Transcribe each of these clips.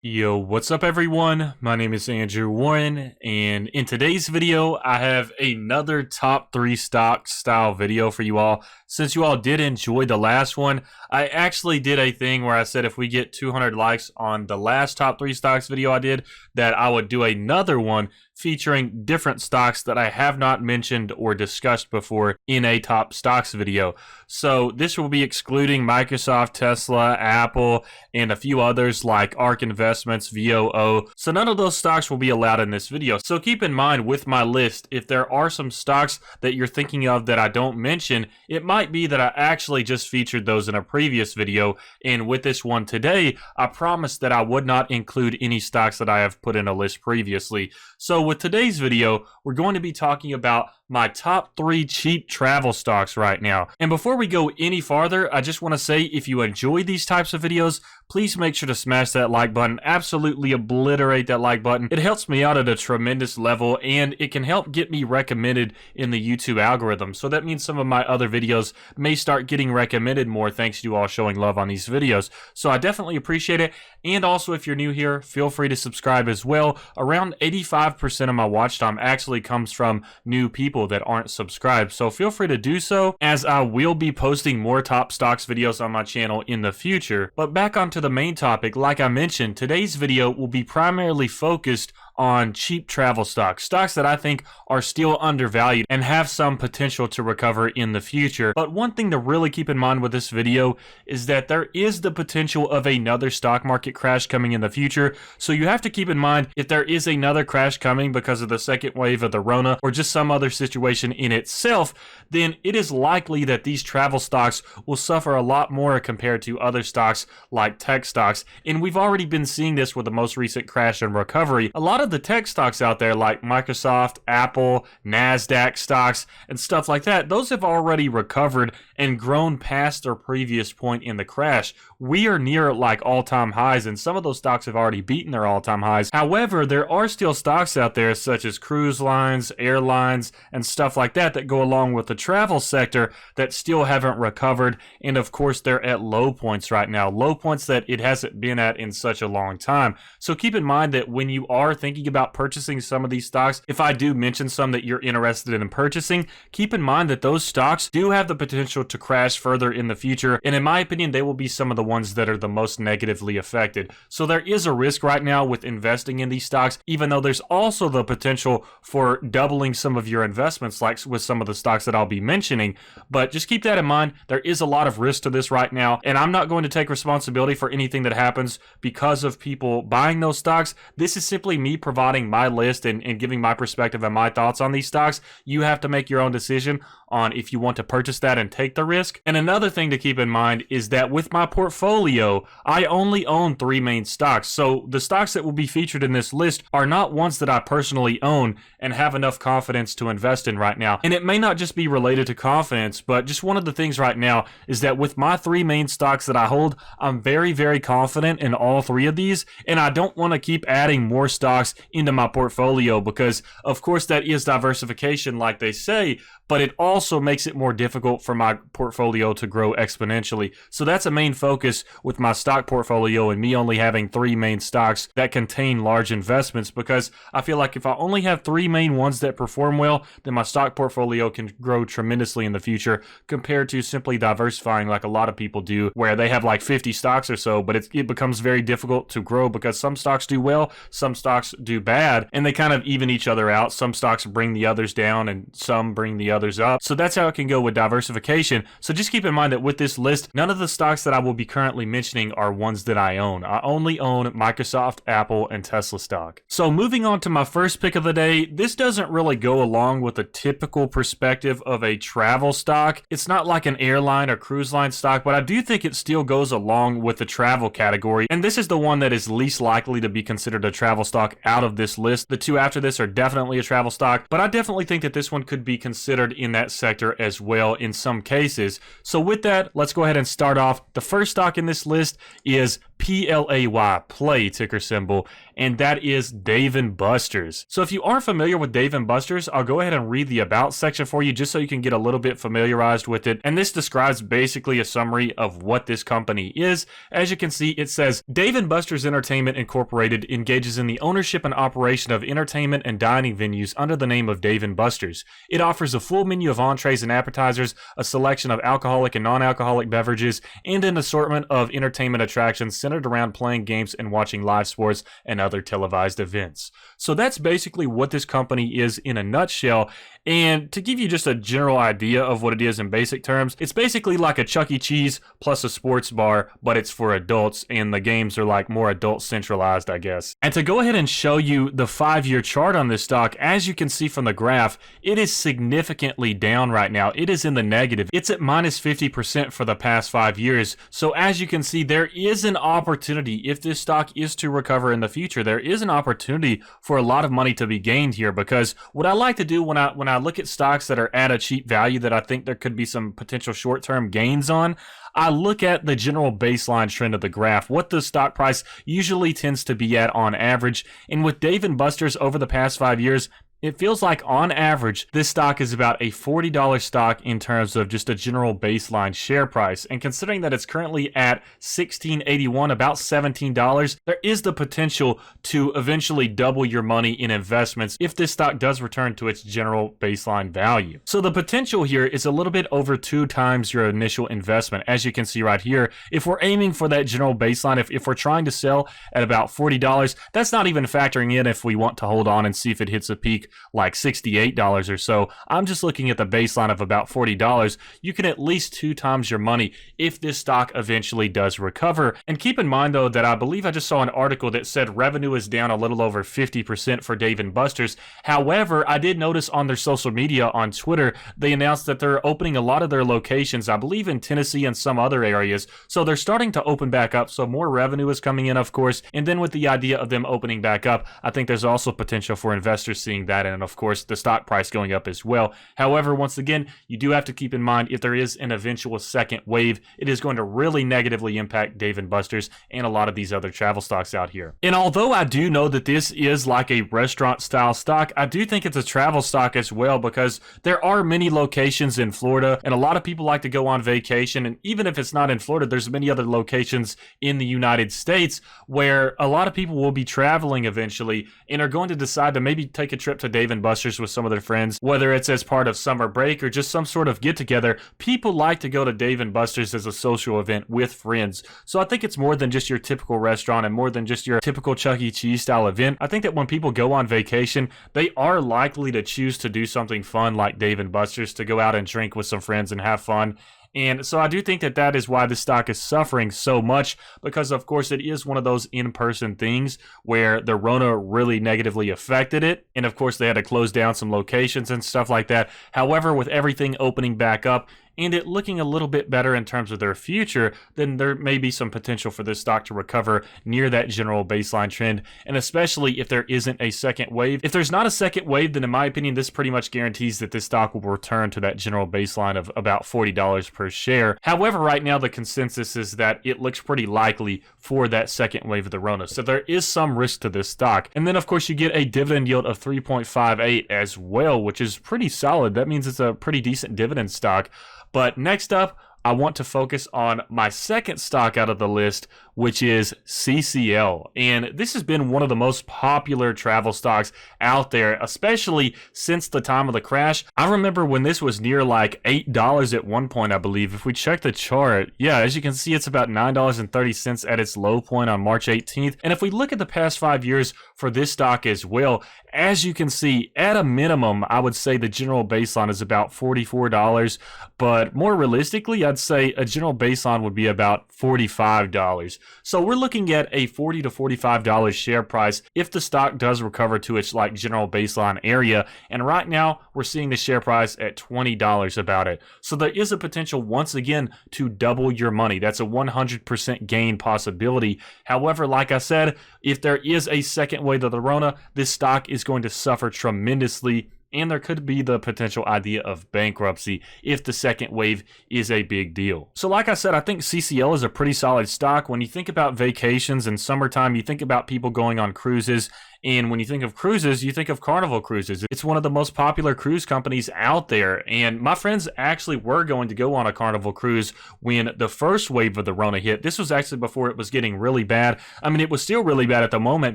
Yo, what's up everyone? My name is Andrew Warren, and in today's video, I have another top 3 stock style video for you all. Since you all did enjoy the last one, I actually did a thing where I said if we get 200 likes on the last top 3 stocks video I did, that I would do another one featuring different stocks that I have not mentioned or discussed before in a top stocks video. So this will be excluding Microsoft, Tesla, Apple, and a few others like ARK Investments, VOO. So none of those stocks will be allowed in this video. So keep in mind with my list, if there are some stocks that you're thinking of that I don't mention, it might be that I actually just featured those in a previous video. And with this one today, I promised that I would not include any stocks that I have put in a list previously. So with today's video, we're going to be talking about my top 3 cheap travel stocks right now. And before we go any farther, I just want to say if you enjoy these types of videos, please make sure to smash that like button. Absolutely obliterate that like button. It helps me out at a tremendous level, and it can help get me recommended in the YouTube algorithm. So that means some of my other videos may start getting recommended more thanks to you all showing love on these videos. So I definitely appreciate it. And also, if you're new here, feel free to subscribe as well. Around 85% of my watch time actually comes from new people that aren't subscribed, so feel free to do so, as I will be posting more top stocks videos on my channel in the future. But back onto the main topic, like I mentioned, today's video will be primarily focused on cheap travel stocks that I think are still undervalued and have some potential to recover in the future. But one thing to really keep in mind with this video is that there is the potential of another stock market crash coming in the future. So you have to keep in mind, if there is another crash coming because of the second wave of the Rona or just some other situation in itself, then it is likely that these travel stocks will suffer a lot more compared to other stocks like tech stocks. And we've already been seeing this with the most recent crash and recovery. A lot of the tech stocks out there like Microsoft, Apple, NASDAQ stocks, and stuff like that, those have already recovered and grown past their previous point in the crash. We are near like all-time highs, and some of those stocks have already beaten their all-time highs. However, there are still stocks out there such as cruise lines, airlines, and stuff like that that go along with the travel sector that still haven't recovered. And of course, they're at low points right now, low points that it hasn't been at in such a long time. So keep in mind that when you are thinking about purchasing some of these stocks, if I do mention some that you're interested in purchasing, keep in mind that those stocks do have the potential to crash further in the future. And in my opinion, they will be some of the ones that are the most negatively affected. So there is a risk right now with investing in these stocks, even though there's also the potential for doubling some of your investments, like with some of the stocks that I'll be mentioning. But just keep that in mind. There is a lot of risk to this right now, and I'm not going to take responsibility for anything that happens because of people buying those stocks. This is simply me providing my list and giving my perspective and my thoughts on these stocks. You have to make your own decision on if you want to purchase that and take the risk. And another thing to keep in mind is that with my portfolio, I only own 3 main stocks. So the stocks that will be featured in this list are not ones that I personally own and have enough confidence to invest in right now. And it may not just be related to confidence, but just one of the things right now is that with my 3 main stocks that I hold, I'm very, very confident in all 3 of these, and I don't want to keep adding more stocks into my portfolio because, of course, that is diversification like they say, but it also makes it more difficult for my portfolio to grow exponentially. So that's a main focus with my stock portfolio and me only having 3 main stocks that contain large investments, because I feel like if I only have 3 main ones that perform well, then my stock portfolio can grow tremendously in the future compared to simply diversifying like a lot of people do, where they have like 50 stocks or so, but it becomes very difficult to grow because some stocks do well, some stocks do bad, and they kind of even each other out. Some stocks bring the others down and some bring the others up. So that's how it can go with diversification. So just keep in mind that with this list, none of the stocks that I will be currently mentioning are ones that I own. I only own Microsoft, Apple, and Tesla stock. So moving on to my first pick of the day, this doesn't really go along with the typical perspective of a travel stock. It's not like an airline or cruise line stock, but I do think it still goes along with the travel category. And this is the one that is least likely to be considered a travel stock out of this list. The 2 after this are definitely a travel stock, but I definitely think that this one could be considered in that sector as well in some cases. So with that, let's go ahead and start off. The first stock in this list is PLAY, play ticker symbol, and that is Dave & Buster's. So if you aren't familiar with Dave & Buster's, I'll go ahead and read the about section for you just so you can get a little bit familiarized with it. And this describes basically a summary of what this company is. As you can see, it says, Dave & Buster's Entertainment Incorporated engages in the ownership and operation of entertainment and dining venues under the name of Dave & Buster's. It offers a full menu of entrees and appetizers, a selection of alcoholic and non-alcoholic beverages, and an assortment of entertainment attractions centered around playing games and watching live sports and other televised events. So that's basically what this company is in a nutshell. And to give you just a general idea of what it is in basic terms, it's basically like a Chuck E. Cheese plus a sports bar, but it's for adults, and the games are like more adult centralized, I guess. And to go ahead and show you the 5-year chart on this stock, as you can see from the graph, it is significantly down right now. It is in the negative. It's at minus 50% for the past 5 years. So as you can see, there is an opportunity, if this stock is to recover in the future, there is an opportunity for a lot of money to be gained here, because what I like to do when I look at stocks that are at a cheap value that I think there could be some potential short-term gains on, I look at the general baseline trend of the graph, what the stock price usually tends to be at on average. And with Dave & Buster's over the past 5 years, it feels like on average, this stock is about a $40 stock in terms of just a general baseline share price. And considering that it's currently at $16.81, about $17, there is the potential to eventually double your money in investments if this stock does return to its general baseline value. So the potential here is a little bit over 2 times your initial investment. As you can see right here, if we're aiming for that general baseline, if we're trying to sell at about $40, that's not even factoring in if we want to hold on and see if it hits a peak like $68 or so. I'm just looking at the baseline of about $40. You can at least 2 times your money if this stock eventually does recover. And keep in mind though that I believe I just saw an article that said revenue is down a little over 50% for Dave & Buster's. However, I did notice on their social media on Twitter, they announced that they're opening a lot of their locations, I believe in Tennessee and some other areas. So they're starting to open back up. So more revenue is coming in, of course. And then with the idea of them opening back up, I think there's also potential for investors seeing that, and of course the stock price going up as well. However, once again, you do have to keep in mind if there is an eventual second wave, it is going to really negatively impact Dave & Buster's and a lot of these other travel stocks out here. And although I do know that this is like a restaurant style stock, I do think it's a travel stock as well, because there are many locations in Florida and a lot of people like to go on vacation. And even if it's not in Florida, there's many other locations in the United States where a lot of people will be traveling eventually and are going to decide to maybe take a trip to Dave & Buster's with some of their friends, whether it's as part of summer break or just some sort of get together. People like to go to Dave & Buster's as a social event with friends. So I think it's more than just your typical restaurant and more than just your typical Chuck E. Cheese style event. I think that when people go on vacation, they are likely to choose to do something fun like Dave & Buster's, to go out and drink with some friends and have fun. And so I do think that that is why this stock is suffering so much, because of course it is one of those in-person things where the Rona really negatively affected it. And of course they had to close down some locations and stuff like that. However, with everything opening back up and it looking a little bit better in terms of their future, then there may be some potential for this stock to recover near that general baseline trend. And especially if there isn't a second wave. If there's not a second wave, then in my opinion, this pretty much guarantees that this stock will return to that general baseline of about $40 per share. However, right now the consensus is that it looks pretty likely for that second wave of the Rona. So there is some risk to this stock. And then of course you get a dividend yield of 3.58 as well, which is pretty solid. That means it's a pretty decent dividend stock. But next up, I want to focus on my second stock out of the list, which is CCL. And this has been one of the most popular travel stocks out there, especially since the time of the crash. I remember when this was near like $8 at one point, I believe. If we check the chart, yeah, as you can see, it's about $9.30 at its low point on March 18th. And if we look at the past 5 years for this stock as well, as you can see, at a minimum, I would say the general baseline is about $44. But more realistically, I'd say a general baseline would be about $45. So we're looking at a $40 to $45 share price if the stock does recover to its like general baseline area. And right now we're seeing the share price at $20 about it. So there is a potential once again to double your money. That's a 100% gain possibility. However, like I said, if there is a second wave of the Rona, this stock is going to suffer tremendously and there could be the potential idea of bankruptcy if the second wave is a big deal. So like I said, I think CCL is a pretty solid stock. When you think about vacations and summertime, you think about people going on cruises. And when you think of cruises, you think of Carnival Cruises. It's one of the most popular cruise companies out there. And my friends actually were going to go on a Carnival cruise when the first wave of the Rona hit. This was actually before it was getting really bad. I mean, it was still really bad at the moment,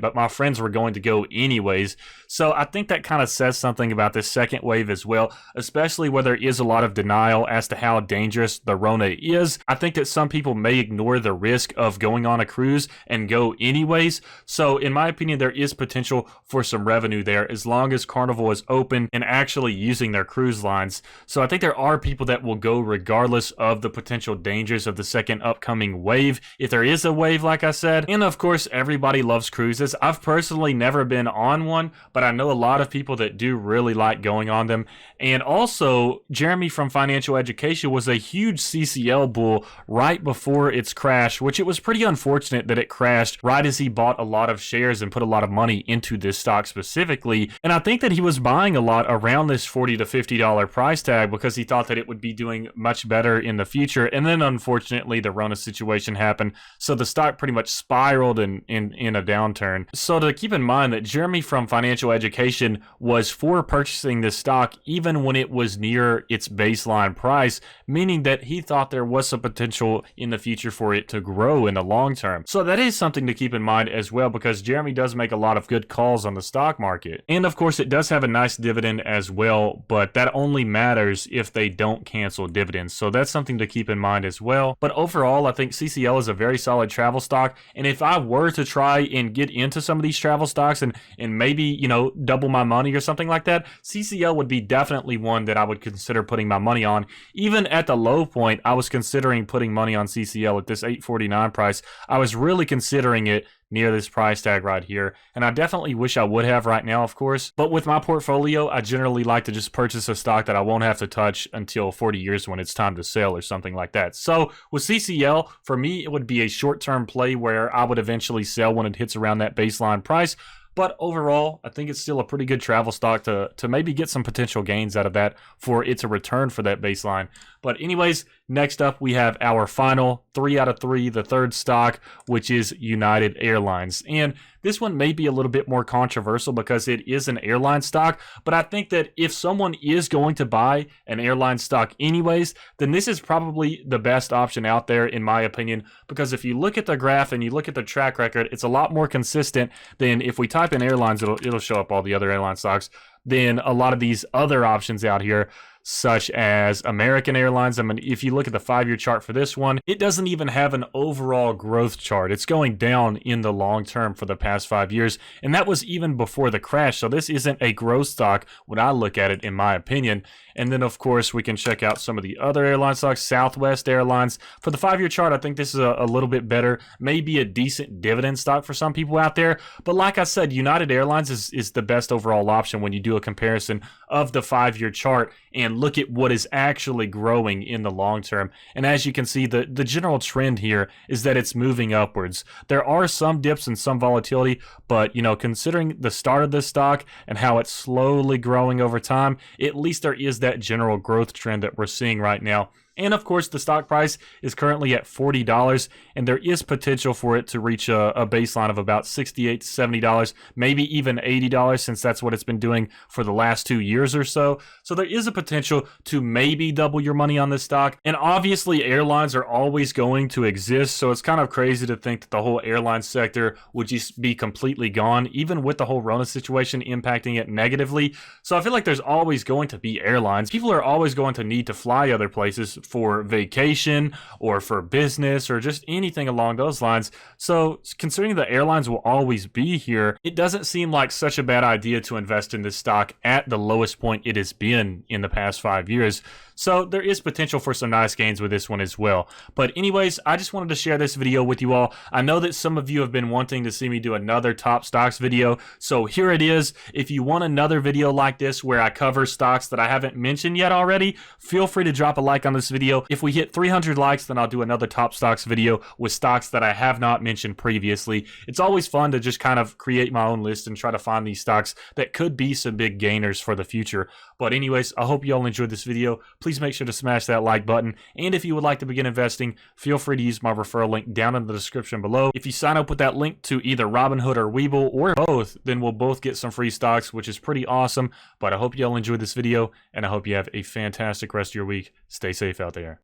but my friends were going to go anyways. So I think that kind of says something about this second wave as well, especially where there is a lot of denial as to how dangerous the Rona is. I think that some people may ignore the risk of going on a cruise and go anyways. So in my opinion, there is potential for some revenue there as long as Carnival is open and actually using their cruise lines. So I think there are people that will go regardless of the potential dangers of the second upcoming wave, if there is a wave, like I said. And of course, everybody loves cruises. I've personally never been on one, but I know a lot of people that do really like going on them. And also, Jeremy from Financial Education was a huge CCL bull right before its crash, which it was pretty unfortunate that it crashed right as he bought a lot of shares and put a lot of money into this stock specifically. And I think that he was buying a lot around this $40 to $50 price tag because he thought that it would be doing much better in the future. And then unfortunately the Rona situation happened, so the stock pretty much spiraled in a downturn. So to keep in mind that Jeremy from Financial Education was for purchasing this stock even when it was near its baseline price, meaning that he thought there was some potential in the future for it to grow in the long term. So that is something to keep in mind as well, because Jeremy does make a lot of good calls on the stock market. And of course, it does have a nice dividend as well, but that only matters if they don't cancel dividends. So that's something to keep in mind as well. But overall, I think CCL is a very solid travel stock. And if I were to try and get into some of these travel stocks and maybe, you know, double my money or something like that, CCL would be definitely one that I would consider putting my money on. Even at the low point, I was considering putting money on CCL at this $8.49 price. I was really considering it near this price tag right here, and I definitely wish I would have right now, of course. But with my portfolio, I generally like to just purchase a stock that I won't have to touch until 40 years when it's time to sell or something like that. So with CCL, for me, it would be a short-term play where I would eventually sell when it hits around that baseline price. But overall, I think it's still a pretty good travel stock to maybe get some potential gains out of that for it to return for that baseline. But anyways, next up we have our final 3 out of 3, the third stock, which is United Airlines. And this one may be a little bit more controversial because it is an airline stock, but I think that if someone is going to buy an airline stock anyways, then this is probably the best option out there in my opinion, because if you look at the graph and you look at the track record, it's a lot more consistent than if we type in airlines, it'll show up all the other airline stocks, than a lot of these other options out here, such as American Airlines. I mean, if you look at the 5-year chart for this one, it doesn't even have an overall growth chart. It's going down in the long term for the past 5 years, and that was even before the crash. So this isn't a growth stock when I look at it, in my opinion. And then, of course, we can check out some of the other airline stocks. Southwest Airlines. For the 5-year chart, I think this is a little bit better. Maybe a decent dividend stock for some people out there. But like I said, United Airlines is the best overall option when you do a comparison of the 5-year chart and look at what is actually growing in the long term. And as you can see, the general trend here is that it's moving upwards. There are some dips and some volatility, but you know, considering the start of this stock and how it's slowly growing over time, at least there is that general growth trend that we're seeing right now. And of course, the stock price is currently at $40, and there is potential for it to reach a baseline of about $68 to $70, maybe even $80, since that's what it's been doing for the last 2 years or so. So there is a potential to maybe double your money on this stock. And obviously, airlines are always going to exist, so it's kind of crazy to think that the whole airline sector would just be completely gone, even with the whole Rona situation impacting it negatively. So I feel like there's always going to be airlines. People are always going to need to fly other places for vacation or for business or just anything along those lines. So considering the airlines will always be here, it doesn't seem like such a bad idea to invest in this stock at the lowest point it has been in the past 5 years. So there is potential for some nice gains with this one as well. But anyways, I just wanted to share this video with you all. I know that some of you have been wanting to see me do another top stocks video, so here it is. If you want another video like this where I cover stocks that I haven't mentioned yet already, feel free to drop a like on this video. video. If we hit 300 likes, then I'll do another top stocks video with stocks that I have not mentioned previously. It's always fun to just kind of create my own list and try to find these stocks that could be some big gainers for the future. But anyways, I hope you all enjoyed this video. Please make sure to smash that like button. And if you would like to begin investing, feel free to use my referral link down in the description below. If you sign up with that link to either Robinhood or Webull or both, then we'll both get some free stocks, which is pretty awesome. But I hope you all enjoyed this video, and I hope you have a fantastic rest of your week. Stay safe out there.